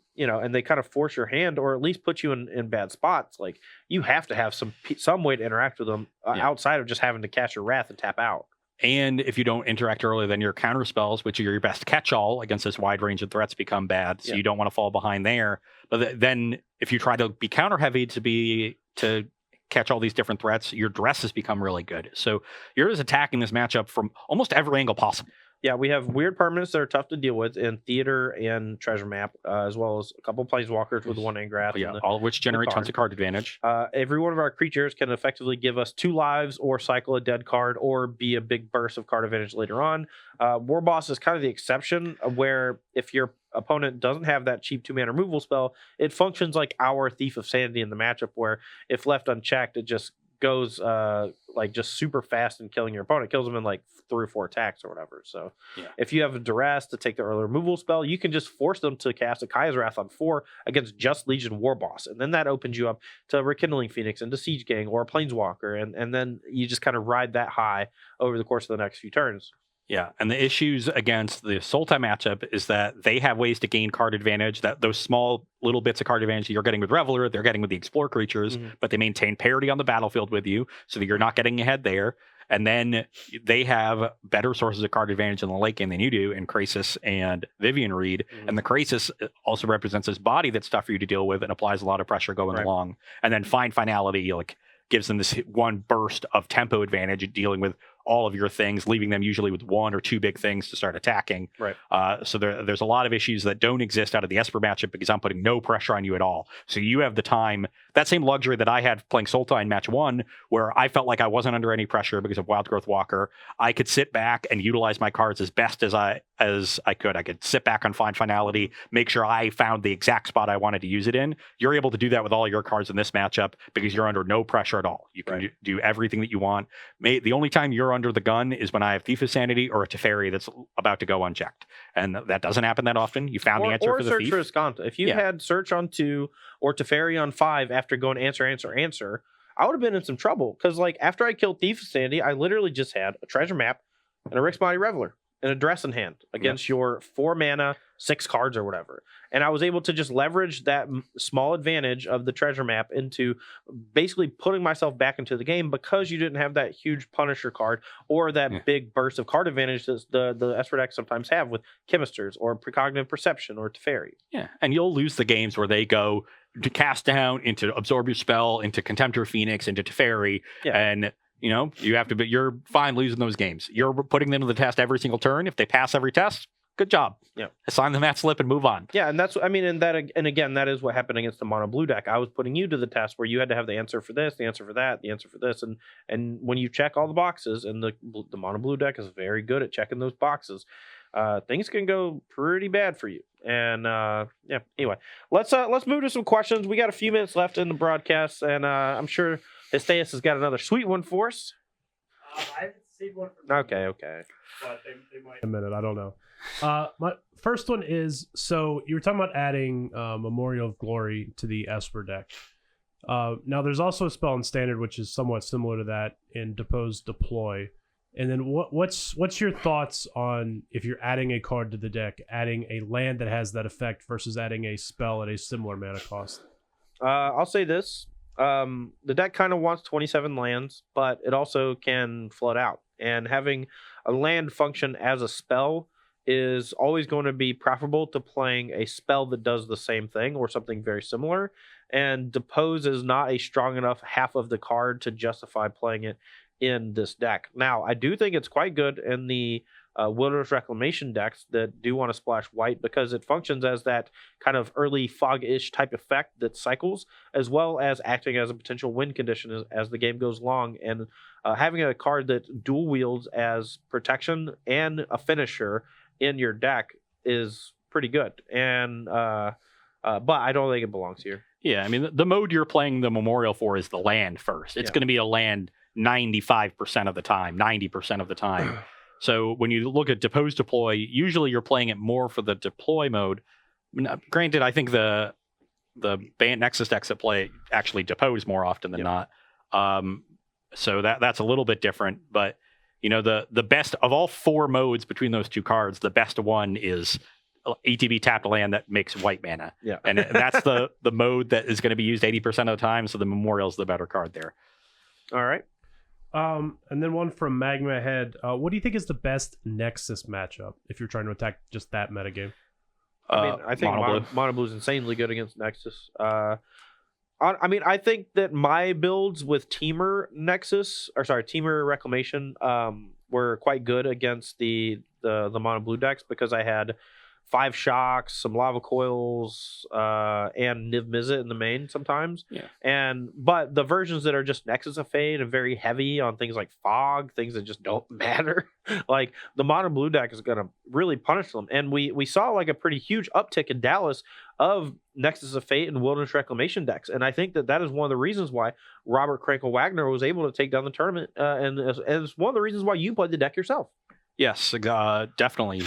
they kind of force your hand, or at least put you in bad spots, like you have to have some way to interact with them outside of just having to cast your Wrath and tap out.
And if you don't interact early, then your counter spells, which are your best catch-all against this wide range of threats, become bad. So you don't want to fall behind there. But then if you try to be counter-heavy to catch all these different threats, your dresses become really good. So you're just attacking this matchup from almost every angle possible.
Yeah, we have weird permanents that are tough to deal with in Theater and Treasure Map, as well as a couple of Planeswalkers with 1 Angrath.
All of which generate tons of card advantage.
Every one of our creatures can effectively give us 2 lives, or cycle a dead card, or be a big burst of card advantage later on. War Boss is kind of the exception, where if your opponent doesn't have that cheap 2-mana removal spell, it functions like our Thief of Sanity in the matchup, where if left unchecked, it just goes like just super fast and killing your opponent, kills them in like 3 or 4 attacks or whatever. So if you have a duress to take the early removal spell, you can just force them to cast a Kai's Wrath on 4 against just Legion War Boss, and then that opens you up to Rekindling Phoenix and to Siege Gang or a Planeswalker, and then you just kind of ride that high over the course of the next few turns.
Yeah, and the issues against the Sultai matchup is that they have ways to gain card advantage, that those small little bits of card advantage that you're getting with Reveler, they're getting with the Explore creatures, but they maintain parity on the battlefield with you, so that you're not getting ahead there. And then they have better sources of card advantage in the late game than you do in Krasis and Vivian Reed. And the Krasis also represents this body that's tough for you to deal with and applies a lot of pressure going along. And then Finality gives them this one burst of tempo advantage dealing with all of your things, leaving them usually with 1 or 2 big things to start attacking.
Right.
So there's a lot of issues that don't exist out of the Esper matchup because I'm putting no pressure on you at all. So you have the time, that same luxury that I had playing Sultai in match 1, where I felt like I wasn't under any pressure because of Wild Growth Walker. I could sit back and utilize my cards as best as I could. I could sit back on Finality, make sure I found the exact spot I wanted to use it in. You're able to do that with all your cards in this matchup because you're under no pressure at all. You can do everything that you want. The only time you're under the gun is when I have Thief of Sanity or a Teferi that's about to go unchecked. And that doesn't happen that often. You found the answer for the
Search
Thief.
for Escanta. If you had Search on 2 or Teferi on 5 after going answer, I would have been in some trouble. Because after I killed Thief of Sanity, I literally just had a Treasure Map and a Rick's Mighty Reveler and a Dress in hand against your 4 mana 6 cards or whatever. And I was able to just leverage that small advantage of the treasure map into basically putting myself back into the game because you didn't have that huge Punisher card or that big burst of card advantage that the Esper decks sometimes have with Chemisters or Precognitive Perception or Teferi.
Yeah, and you'll lose the games where they go to Cast Down, into Absorb Your Spell, into Contemptor Phoenix, into Teferi, and you have to. But you're fine losing those games. You're putting them to the test every single turn. If they pass every test, good job.
Yeah,
assign them that slip and move on.
Yeah, and that's and again, that is what happened against the mono blue deck. I was putting you to the test where you had to have the answer for this, the answer for that, the answer for this, and when you check all the boxes, and the mono blue deck is very good at checking those boxes. Things can go pretty bad for you. And anyway, let's move to some questions. We got a few minutes left in the broadcast, and I'm sure Histeus has got another sweet one for us.
I haven't seen one from
Okay.
But they might a minute, I don't know. My first one is, so you were talking about adding Memorial of Glory to the Esper deck. Now there's also a spell in Standard which is somewhat similar to that in Depose Deploy. And then what's your thoughts on, if you're adding a card to the deck, adding a land that has that effect versus adding a spell at a similar mana cost?
I'll say this. The deck kind of wants 27 lands, but it also can flood out. And having a land function as a spell is always going to be preferable to playing a spell that does the same thing or something very similar. And Depose is not a strong enough half of the card to justify playing it in this deck. Now, I do think it's quite good in the Wilderness Reclamation decks that do want to splash white, because it functions as that kind of early fog-ish type effect that cycles, as well as acting as a potential win condition as the game goes along. And having a card that dual wields as protection and a finisher in your deck is pretty good. And but I don't think it belongs here.
Yeah, I mean, the mode you're playing the Memorial for is the land first. It's going to be a land 95% of the time, 90% of the time. So when you look at Depose Deploy, usually you're playing it more for the deploy mode. Now, granted, I think the Bant Nexus decks that play actually depose more often than not. So that's a little bit different. But the best of all 4 modes between those 2 cards, the best one is ETB tapped land that makes white mana. Yeah, and that's the mode that is going to be used 80% of the time. So the Memorial's the better card there.
All right.
And then one from Magma Head. What do you think is the best Nexus matchup if you're trying to attack just that metagame?
I think Mono Blue is insanely good against Nexus. I think that my builds with Teamer Reclamation were quite good against the Mono Blue decks, because I had 5 Shocks, some Lava Coils, and Niv Mizzet in the main sometimes. Yeah. But the versions that are just Nexus of Fate and very heavy on things like Fog, things that just don't matter, like the Mono Blue deck is going to really punish them. And we saw like a pretty huge uptick in Dallas of Nexus of Fate and Wilderness Reclamation decks. And I think that is one of the reasons why Robert Crankle Wagner was able to take down the tournament. And it's one of the reasons why you played the deck yourself.
Yes, definitely.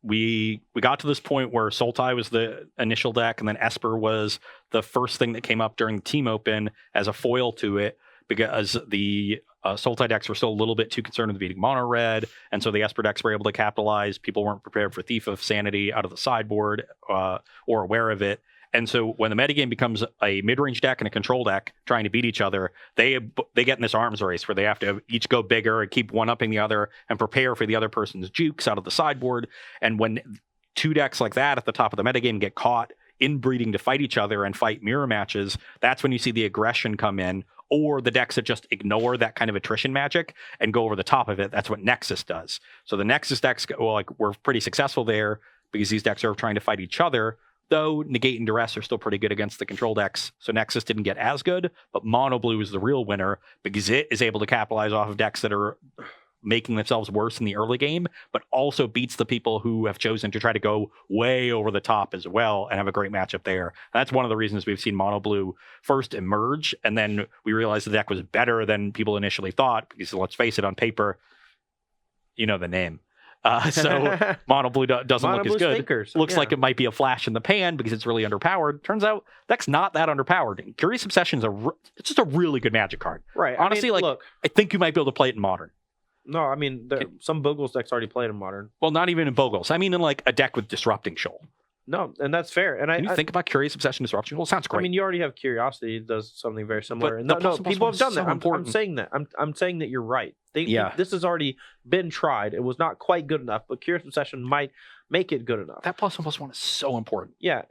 We got to this point where Sultai was the initial deck, and then Esper was the first thing that came up during the Team Open as a foil to it, because the Sultai decks were still a little bit too concerned with beating mono red, and so the Esper decks were able to capitalize. People weren't prepared for Thief of Sanity out of the sideboard or aware of it. And so when the metagame becomes a mid-range deck and a control deck trying to beat each other, they get in this arms race where they have to each go bigger and keep one-upping the other and prepare for the other person's jukes out of the sideboard. And when 2 decks like that at the top of the metagame get caught inbreeding to fight each other and fight mirror matches, that's when you see the aggression come in, or the decks that just ignore that kind of attrition magic and go over the top of it. That's what Nexus does. So the Nexus decks were pretty successful there because these decks are trying to fight each other, though Negate and Duress are still pretty good against the control decks. So Nexus didn't get as good, but Mono Blue is the real winner because it is able to capitalize off of decks that are making themselves worse in the early game, but also beats the people who have chosen to try to go way over the top as well and have a great matchup there. And that's one of the reasons we've seen Mono Blue first emerge, and then we realized the deck was better than people initially thought, because let's face it, on paper, the name. So Mono Blue doesn't look as good. Stinkers. Looks like it might be a flash in the pan because it's really underpowered. Turns out deck's not that underpowered. Curious Obsession's it's just a really good Magic card.
Right.
Honestly, look, I think you might be able to play it in Modern.
No, I mean, some Bogles decks already played in Modern.
Well, not even in Bogles. I mean in like a deck with Disrupting Shoal.
No, and that's fair. And
Can you think about Curious Obsession Disruption Shoal? Sounds great.
I mean, you already have Curiosity does something very similar.
But
No,
the
people have done that.
so
I'm saying that. I'm saying that you're right.
Yeah.
This has already been tried. It was not quite good enough, but Curious Obsession might make it good enough.
That +1/+1 is so important.
Yeah.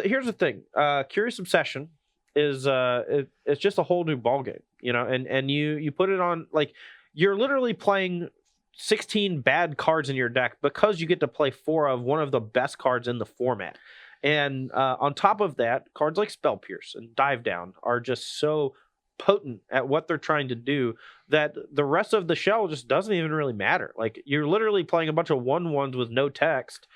Here's the thing. Curious Obsession is it's just a whole new ballgame, you know, and you put it on, like, you're literally playing 16 bad cards in your deck because you get to play 4 of one of the best cards in the format. And on top of that, cards like Spell Pierce and Dive Down are just so potent at what they're trying to do that the rest of the shell just doesn't even really matter. Like, you're literally playing a bunch of 1/1s with no text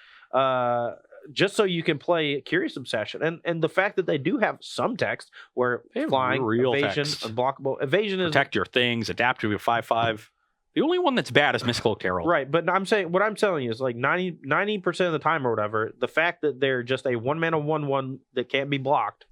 just so you can play Curious Obsession. And the fact that they do have some text where flying,
real
evasion,
text.
unblockable. Evasion is...
Protect your things, adapt to a 5/5. The only one that's bad is Miscloaked Herald.
Right, but what I'm telling you is, like, 90% of the time or whatever, the fact that they're just a 1-mana 1/1 that can't be blocked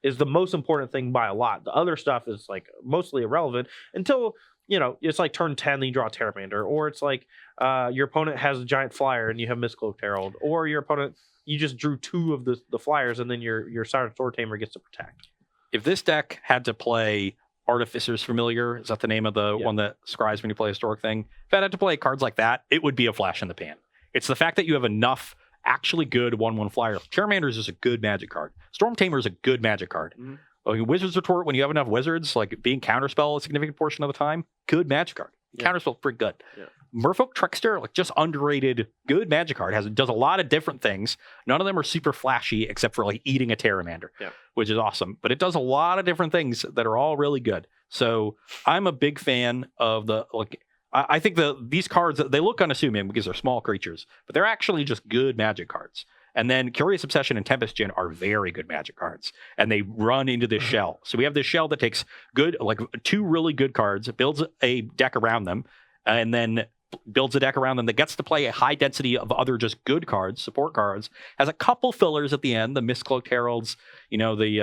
is the most important thing by a lot. The other stuff is, like, mostly irrelevant until, you know, it's like turn 10 and you draw a Terramander, or it's like your opponent has a giant flyer and you have Miscloaked Herald, or your opponent, you just drew 2 of the flyers and then your Siren Sword Tamer gets to protect.
If this deck had to play Artificer's Familiar, is that the name of the one that scries when you play a Historic thing? If it had to play cards like that, it would be a flash in the pan. It's the fact that you have enough actually good 1/1 flyers. Terramander's is a good Magic card. Storm Tamer is a good Magic card.
Mm-hmm.
Like, Wizard's Retort, when you have enough Wizards, like being Counterspell a significant portion of the time, good Magic card.
Yeah.
Counterspell, pretty good.
Yeah.
Merfolk Trickster, like, just underrated, good Magic card. Does a lot of different things. None of them are super flashy except for, like, eating a Terramander, which is awesome. But it does a lot of different things that are all really good. So I'm a big fan of the, like, I think these cards, they look unassuming because they're small creatures, but they're actually just good Magic cards. And then Curious Obsession and Tempest Djinn are very good Magic cards, and they run into this shell. So we have this shell that takes good, like, 2 really good cards, builds a deck around them, and then builds a deck around them that gets to play a high density of other just good cards, support cards, has a couple fillers at the end, the Miscloaked Heralds, you know, the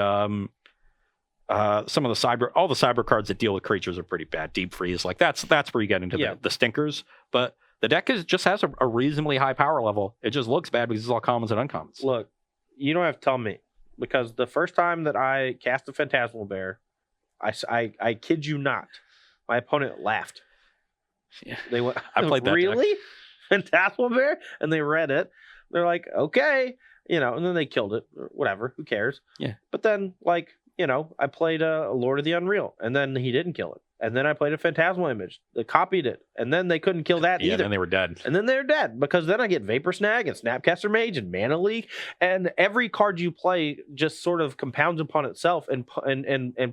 some of all the cyber cards that deal with creatures are pretty bad. Deep Freeze, like, that's where you get into the stinkers. But the deck just has a reasonably high power level. It just looks bad because it's all commons and uncommons.
Look, you don't have to tell me, because the first time that I cast a Phantasmal Bear, I kid you not, my opponent laughed.
Yeah.
They went,
I played that
really?
deck.
Phantasmal Bear? And they read it. They're like, okay, you know, and then they killed it. Or whatever, who cares?
Yeah.
But then, like, you know, I played a Lord of the Unreal, and then he didn't kill it. And then I played a Phantasmal Image that copied it, and then they couldn't kill that either.
Yeah, then they were dead.
And then they're dead, because then I get Vapor Snag and Snapcaster Mage and Mana Leak, and every card you play just sort of compounds upon itself and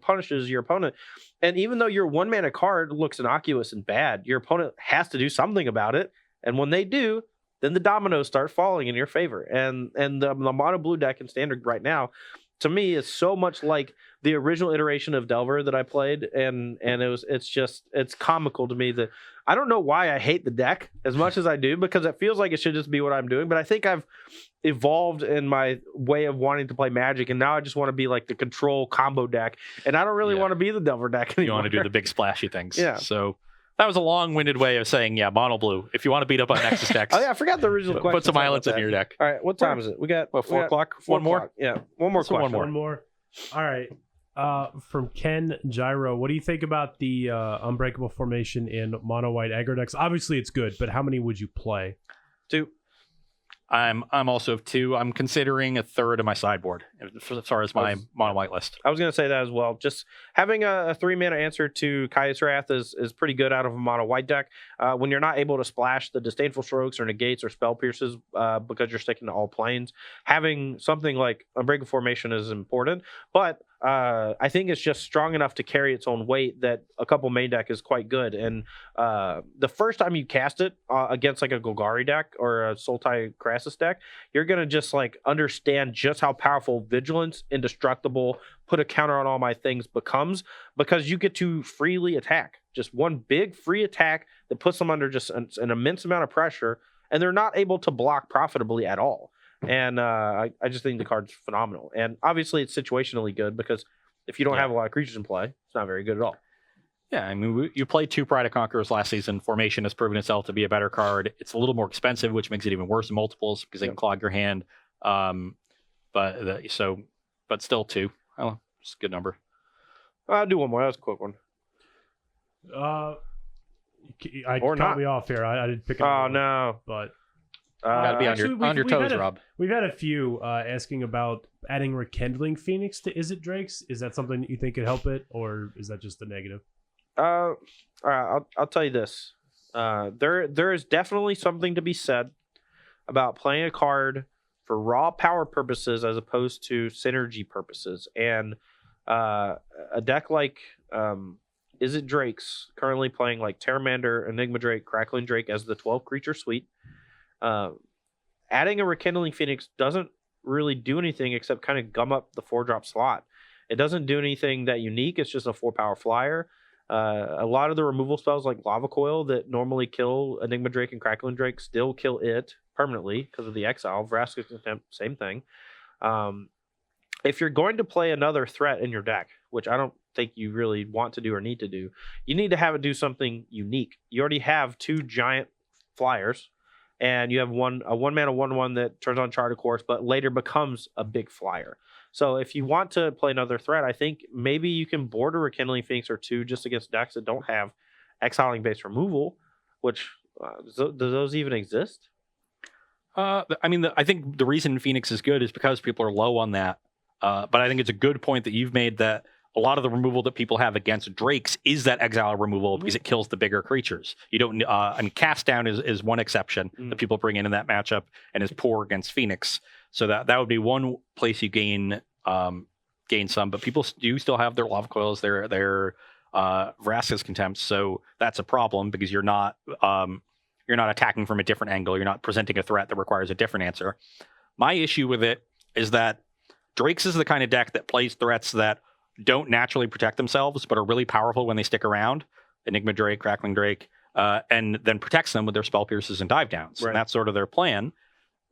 punishes your opponent. And even though your 1-mana card looks innocuous and bad, your opponent has to do something about it. And when they do, then the dominoes start falling in your favor. And the mono blue deck in Standard right now, to me, is so much like the original iteration of Delver that I played, and it's comical to me that I don't know why I hate the deck as much as I do, because it feels like it should just be what I'm doing. But I think I've evolved in my way of wanting to play Magic, and now I just want to be like the control combo deck, and I don't really want to be the Delver deck anymore.
You want to do the big splashy things.
Yeah.
So that was a long-winded way of saying, mono blue. If you want to beat up on Nexus decks,
oh yeah, I forgot the original question.
Put some islands in your deck.
All right, what time is it? We got
4 o'clock. One more.
Yeah, one more question.
One more. All right. From Ken Gyro, what do you think about the Unbreakable formation in mono white aggro decks? Obviously, it's good, but how many would you play?
2.
I'm also of 2. I'm considering a third of my sideboard as far as my mono white list.
I was going to say that as well. Just having a 3-mana answer to Kaya's Wrath is pretty good out of a mono white deck. When you're not able to splash the Disdainful Strokes or negates or spell pierces because you're sticking to all planes, having something like Unbreakable Formation is important. But I think it's just strong enough to carry its own weight that a couple main deck is quite good. And the first time you cast it against like a Golgari deck or a Sultai Crassus deck, you're going to just like understand just how powerful Vigilance, Indestructible, put a counter on all my things becomes, because you get to freely attack. Just one big free attack that puts them under just an immense amount of pressure, and they're not able to block profitably at all. And I just think the card's phenomenal. And obviously it's situationally good, because if you don't have a lot of creatures in play, it's not very good at all.
Yeah, I mean, you played 2 Pride of Conquerors last season. Formation has proven itself to be a better card. It's a little more expensive, which makes it even worse in multiples because they can clog your hand. But still 2. Oh, it's a good number.
I'll do one more. That was a quick one.
Caught me off here. I didn't pick it up.
Oh, no.
But
gotta be on your toes, Rob.
We've had a few asking about adding Rekindling Phoenix to Is It Drakes. Is that something you think could help it, or is that just a negative?
All right, I'll tell you this. There is definitely something to be said about playing a card for raw power purposes as opposed to synergy purposes. And a deck like Is It Drakes, currently playing like Terramander, Enigma Drake, Crackling Drake as the 12 creature suite. Adding a Rekindling Phoenix doesn't really do anything except kind of gum up the 4-drop slot. It doesn't do anything that unique. It's just a 4-power flyer. A lot of the removal spells like Lava Coil that normally kill Enigma Drake and Crackling Drake still kill it permanently because of the exile. Vraska's Contempt, same thing. If you're going to play another threat in your deck, which I don't think you really want to do or need to do, you need to have it do something unique. You already have 2 giant flyers, and you have a 1-mana 1/1 that turns on Chart of Course, but later becomes a big flyer. So if you want to play another threat, I think maybe you can board a Rekindling Phoenix or 2 just against decks that don't have exiling-based removal, which, do those even exist?
I think the reason Phoenix is good is because people are low on that. But I think it's a good point that you've made that a lot of the removal that people have against Drakes is that exile removal because it kills the bigger creatures. You don't. Cast Down is one exception that people bring in that matchup and is poor against Phoenix. So that would be one place you gain some. But people do still have their Lava Coils, their Vraska's Contempt. So that's a problem because you're not attacking from a different angle. You're not presenting a threat that requires a different answer. My issue with it is that Drakes is the kind of deck that plays threats that don't naturally protect themselves, but are really powerful when they stick around. Enigma Drake, Crackling Drake, and then protects them with their Spell Pierces and Dive Downs. Right. And that's sort of their plan.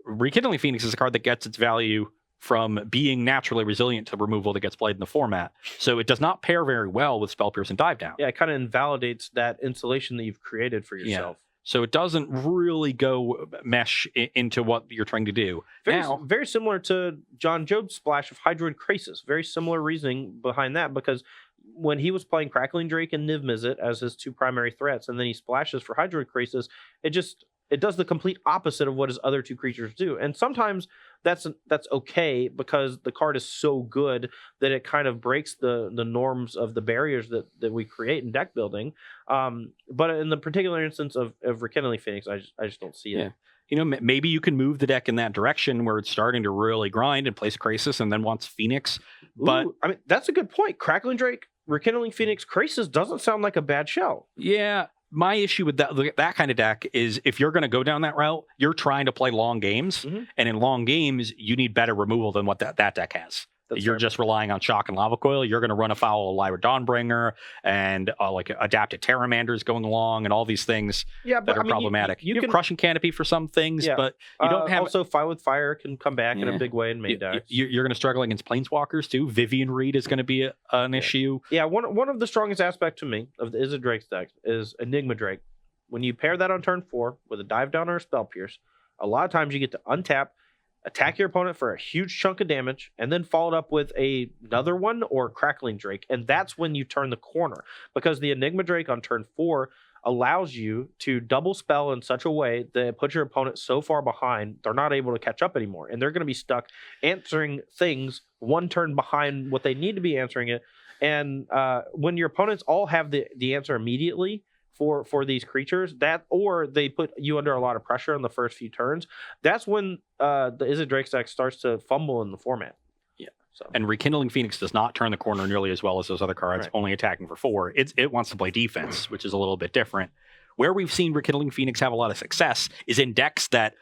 Rekindling Phoenix is a card that gets its value from being naturally resilient to the removal that gets played in the format. So it does not pair very well with Spell Pierce and Dive Down.
Yeah, it kind of invalidates that insulation that you've created for yourself.
Yeah. So it doesn't really go mesh into what you're trying to do.
Very similar to John Job's splash of Hydroid Krasis. Very similar reasoning behind that, because when he was playing Crackling Drake and Niv Mizzet as his 2 primary threats, and then he splashes for Hydroid Krasis, it does the complete opposite of what his other 2 creatures do. And sometimes that's okay because the card is so good that it kind of breaks the norms of the barriers that we create in deck building. But in the particular instance of Rekindling Phoenix, I just don't see it.
Yeah. Maybe you can move the deck in that direction where it's starting to really grind and place Krasis and then wants Phoenix. But
I mean, that's a good point. Crackling Drake, Rekindling Phoenix, Krasis doesn't sound like a bad shell.
Yeah. My issue with that kind of deck is if you're going to go down that route, you're trying to play long games. Mm-hmm. And in long games, you need better removal than what that deck has. You're just relying on Shock and Lava Coil. You're going to run afoul of Lyra Dawnbringer and like adapted Terramanders going along and all these things that are problematic. You have Crushing Canopy for some things, but you don't have...
Also, Fight with Fire can come back in a big way in main decks.
You're going to struggle against Planeswalkers too. Vivian Reed is going to be an issue.
Yeah, one of the strongest aspects to me of the Is It Drake's deck is Enigma Drake. When you pair that on turn 4 with a Dive Down or a Spell Pierce, a lot of times you get to untap, attack your opponent for a huge chunk of damage, and then follow it up with another one or Crackling Drake. And that's when you turn the corner, because the Enigma Drake on turn 4 allows you to double spell in such a way that it puts your opponent so far behind, they're not able to catch up anymore. And they're going to be stuck answering things one turn behind what they need to be answering it. And when your opponents all have the answer immediately, for these creatures, or they put you under a lot of pressure in the first few turns, that's when the Is It Drake's deck starts to fumble in the format.
Yeah. So. And Rekindling Phoenix does not turn the corner nearly as well as those other cards, only attacking for 4. It wants to play defense, which is a little bit different. Where we've seen Rekindling Phoenix have a lot of success is in decks that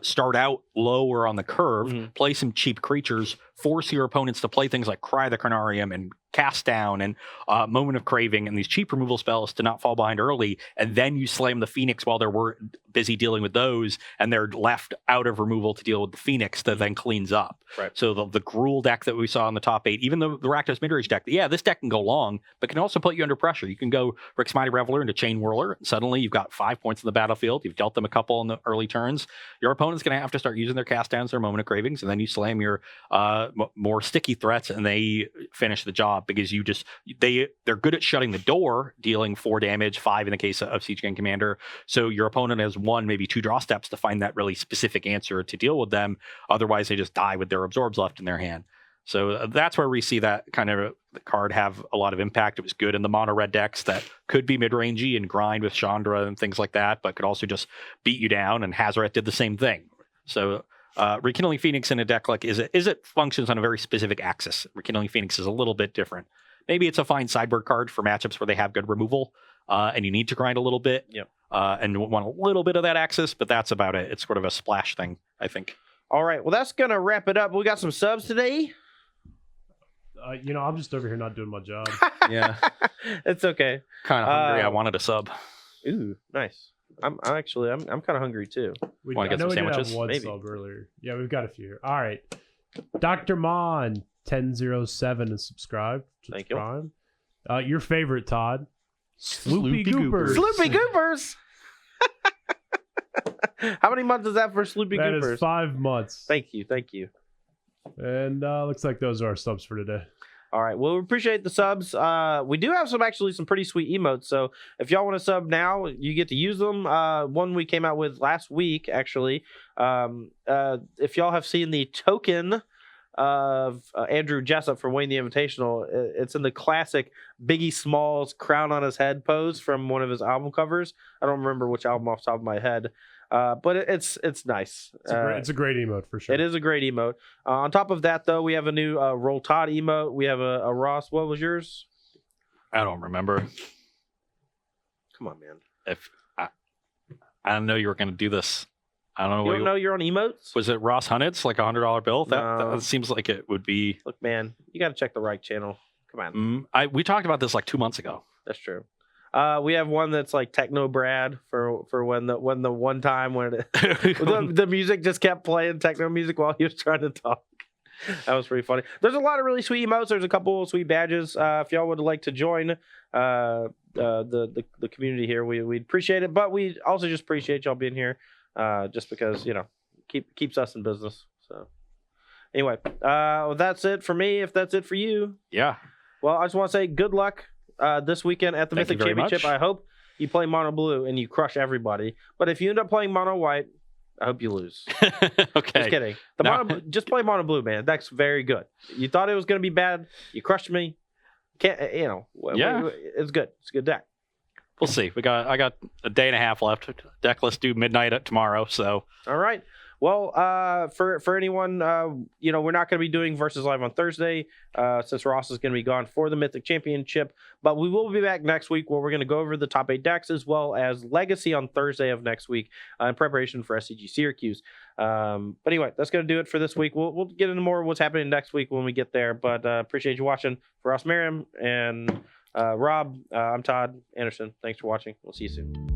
start out lower on the curve, play some cheap creatures, force your opponents to play things like Cry the Carnarium and Cast Down and Moment of Craving and these cheap removal spells to not fall behind early, and then you slam the Phoenix while they're busy dealing with those, and they're left out of removal to deal with the Phoenix that then cleans up.
Right.
So the Gruul deck that we saw in the top 8, even the Rakdos Midrange deck, this deck can go long, but can also put you under pressure. You can go Rick's Mighty Reveler into Chain Whirler, and suddenly you've got 5 points in the battlefield, you've dealt them a couple in the early turns, your opponent's going to have to start using their Cast Downs, their Moment of Cravings, and then you slam your more sticky threats, and they finish the job because they're good at shutting the door, dealing 4 damage, 5 in the case of Siege Gang Commander. So your opponent has 1, maybe 2 draw steps to find that really specific answer to deal with them. Otherwise, they just die with their absorbs left in their hand. So that's where we see that kind of the card have a lot of impact. It was good in the mono red decks that could be mid-rangey and grind with Chandra and things like that, but could also just beat you down. And Hazoret did the same thing. So Rekindling Phoenix in a deck like is it functions on a very specific axis. Rekindling Phoenix is a little bit different. Maybe it's a fine sideboard card for matchups where they have good removal and you need to grind a little bit and want a little bit of that axis, but that's about it. It's sort of a splash thing, I think.
All right. Well, that's going to wrap it up. We got some subs today.
I'm just over here not doing my job.
Yeah.
It's okay.
Kind of hungry. I wanted a sub.
Ooh, nice. I'm kind of hungry too.
Want to get some sandwiches?
We did have one
Maybe.
sub earlier. Yeah, we've got a few. All right. Dr. Mon 1007 is subscribed.
Thank you.
Prime. Your favorite, Todd. Sloopy Goopers.
Sloopy Goopers. How many months is that for Sloopy
That
Goopers?
is 5 months.
Thank you.
And looks like those are our subs for today.
All right. Well, we appreciate the subs. We do have some pretty sweet emotes. So if y'all want to sub now, you get to use them. One we came out with last week, actually. If y'all have seen the token of Andrew Jessup from Wayne the Invitational, it's in the classic Biggie Smalls crown on his head pose from one of his album covers. I don't remember which album off the top of my head. But it's nice.
It's a great emote for sure.
It is a great emote. On top of that, though, we have a new Roll Todd emote. We have a Ross. What was yours?
I don't remember.
Come on, man.
If I didn't know you were going to do this. I don't know.
You don't know you're on emotes?
Was it Ross Hunnit's, like $100 bill?
No.
That seems like it would be.
Look, man, you got to check the right channel. Come on.
We talked about this like 2 months ago.
That's true. We have one that's like Techno Brad for when the one time when the music just kept playing techno music while he was trying to talk. That was pretty funny. There's a lot of really sweet emotes. There's a couple of sweet badges. If y'all would like to join the community here, we'd appreciate it. But we also just appreciate y'all being here, just because keeps us in business. So anyway, that's it for me. If that's it for you,
yeah.
Well, I just want to say good luck this weekend at the
Thank you
Mythic
very
Championship.
much.
I hope you play mono blue and you crush everybody. But if you end up playing mono white, I hope you lose.
Okay.
Just kidding.
No.
Just play mono blue, man. That's very good. You thought it was going to be bad. You crushed me. Yeah. It's good. It's a good deck.
We'll see. I got a day and a half left. Deck list due midnight tomorrow. So
all right. Well, for anyone, we're not going to be doing Versus Live on Thursday since Ross is going to be gone for the Mythic Championship. But we will be back next week where we're going to go over the top 8 decks as well as Legacy on Thursday of next week in preparation for SCG Syracuse. But anyway, that's going to do it for this week. We'll get into more of what's happening next week when we get there. But appreciate you watching. For Ross Merriam and Rob, I'm Todd Anderson. Thanks for watching. We'll see you soon.